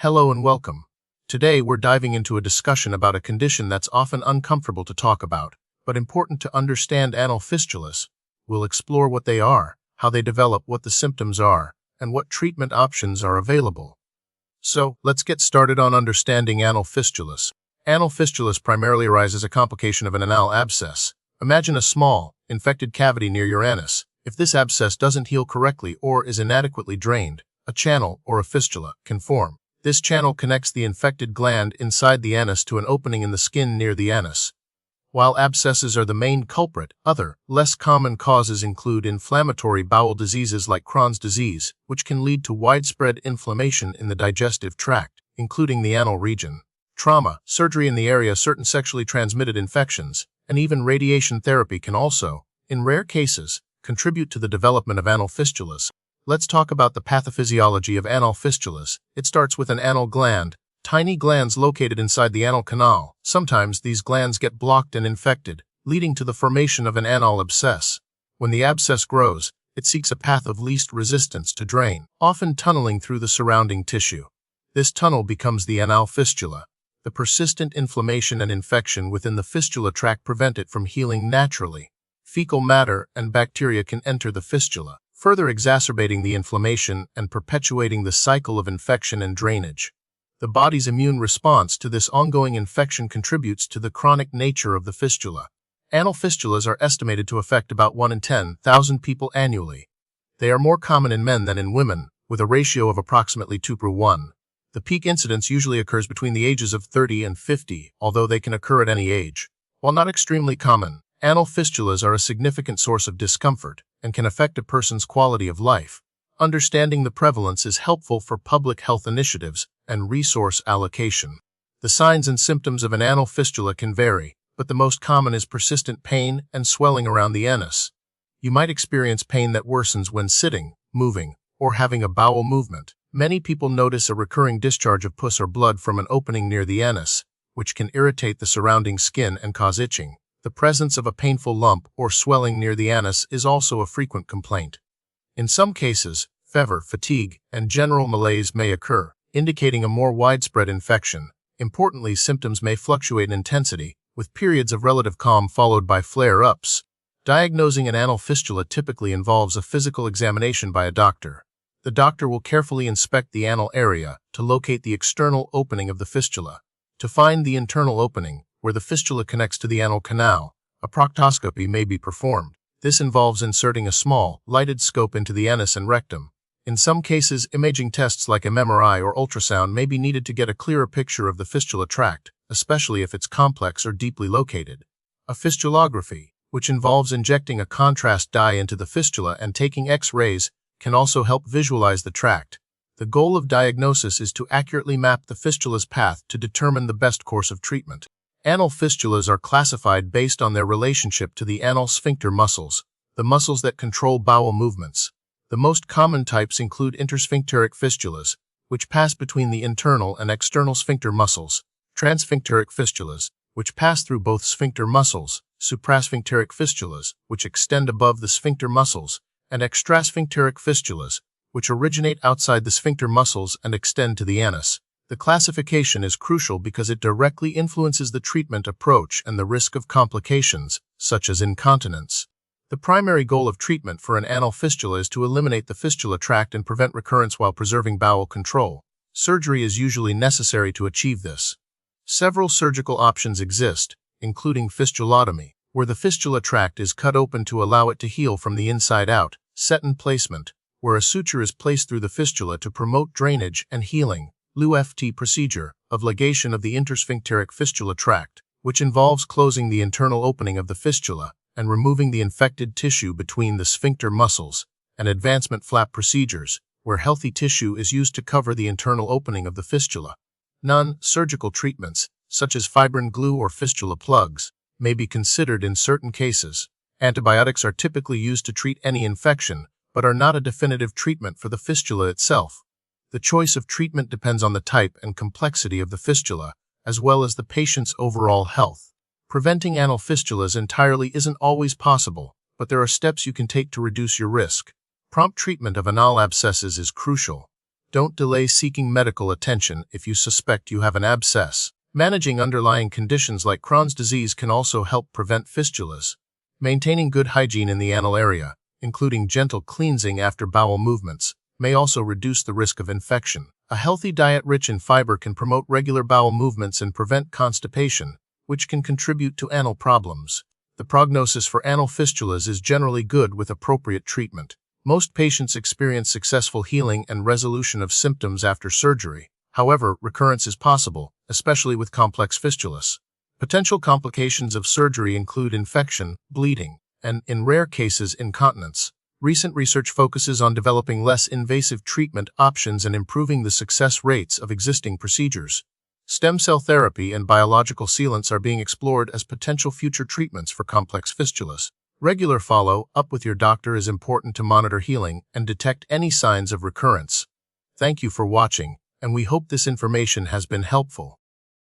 Hello and welcome. Today we're diving into a discussion about a condition that's often uncomfortable to talk about, but important to understand: anal fistulas. We'll explore what they are, how they develop, what the symptoms are, and what treatment options are available. So, let's get started on understanding anal fistulas. Anal fistulas primarily arise as a complication of an anal abscess. Imagine a small, infected cavity near your anus. If this abscess doesn't heal correctly or is inadequately drained, a channel, or a fistula, can form. This channel connects the infected gland inside the anus to an opening in the skin near the anus. While abscesses are the main culprit, other, less common causes include inflammatory bowel diseases like Crohn's disease, which can lead to widespread inflammation in the digestive tract, including the anal region. Trauma, surgery in the area, certain sexually transmitted infections, and even radiation therapy can also, in rare cases, contribute to the development of anal fistulas. Let's talk about the pathophysiology of anal fistulas. It starts with an anal gland, tiny glands located inside the anal canal. Sometimes these glands get blocked and infected, leading to the formation of an anal abscess. When the abscess grows, it seeks a path of least resistance to drain, often tunneling through the surrounding tissue. This tunnel becomes the anal fistula. The persistent inflammation and infection within the fistula tract prevent it from healing naturally. Fecal matter and bacteria can enter the fistula, further exacerbating the inflammation and perpetuating the cycle of infection and drainage. The body's immune response to this ongoing infection contributes to the chronic nature of the fistula. Anal fistulas are estimated to affect about 1 in 10,000 people annually. They are more common in men than in women, with a ratio of approximately 2:1. The peak incidence usually occurs between the ages of 30 and 50, although they can occur at any age. While not extremely common, anal fistulas are a significant source of discomfort and can affect a person's quality of life. Understanding the prevalence is helpful for public health initiatives and resource allocation. The signs and symptoms of an anal fistula can vary, but the most common is persistent pain and swelling around the anus. You might experience pain that worsens when sitting, moving, or having a bowel movement. Many people notice a recurring discharge of pus or blood from an opening near the anus, which can irritate the surrounding skin and cause itching. The presence of a painful lump or swelling near the anus is also a frequent complaint. In some cases, fever, fatigue, and general malaise may occur, indicating a more widespread infection. Importantly, symptoms may fluctuate in intensity, with periods of relative calm followed by flare-ups. Diagnosing an anal fistula typically involves a physical examination by a doctor. The doctor will carefully inspect the anal area to locate the external opening of the fistula. To find the internal opening, where the fistula connects to the anal canal, a proctoscopy may be performed. This involves inserting a small, lighted scope into the anus and rectum. In some cases, imaging tests like MRI or ultrasound may be needed to get a clearer picture of the fistula tract, especially if it's complex or deeply located. A fistulography, which involves injecting a contrast dye into the fistula and taking X-rays, can also help visualize the tract. The goal of diagnosis is to accurately map the fistula's path to determine the best course of treatment. Anal fistulas are classified based on their relationship to the anal sphincter muscles, the muscles that control bowel movements. The most common types include intersphincteric fistulas, which pass between the internal and external sphincter muscles, transsphincteric fistulas, which pass through both sphincter muscles, suprasphincteric fistulas, which extend above the sphincter muscles, and extrasphincteric fistulas, which originate outside the sphincter muscles and extend to the anus. The classification is crucial because it directly influences the treatment approach and the risk of complications, such as incontinence. The primary goal of treatment for an anal fistula is to eliminate the fistula tract and prevent recurrence while preserving bowel control. Surgery is usually necessary to achieve this. Several surgical options exist, including fistulotomy, where the fistula tract is cut open to allow it to heal from the inside out, set-in placement, where a suture is placed through the fistula to promote drainage and healing, LUFT procedure, of ligation of the intersphincteric fistula tract, which involves closing the internal opening of the fistula and removing the infected tissue between the sphincter muscles, and advancement flap procedures, where healthy tissue is used to cover the internal opening of the fistula. Non-surgical treatments, such as fibrin glue or fistula plugs, may be considered in certain cases. Antibiotics are typically used to treat any infection, but are not a definitive treatment for the fistula itself. The choice of treatment depends on the type and complexity of the fistula, as well as the patient's overall health. Preventing anal fistulas entirely isn't always possible, but there are steps you can take to reduce your risk. Prompt treatment of anal abscesses is crucial. Don't delay seeking medical attention if you suspect you have an abscess. Managing underlying conditions like Crohn's disease can also help prevent fistulas. Maintaining good hygiene in the anal area, including gentle cleansing after bowel movements, may also reduce the risk of infection. A healthy diet rich in fiber can promote regular bowel movements and prevent constipation, which can contribute to anal problems. The prognosis for anal fistulas is generally good with appropriate treatment. Most patients experience successful healing and resolution of symptoms after surgery. However, recurrence is possible, especially with complex fistulas. Potential complications of surgery include infection, bleeding, and, in rare cases, incontinence. Recent research focuses on developing less invasive treatment options and improving the success rates of existing procedures. Stem cell therapy and biological sealants are being explored as potential future treatments for complex fistulas. Regular follow-up with your doctor is important to monitor healing and detect any signs of recurrence. Thank you for watching, and we hope this information has been helpful.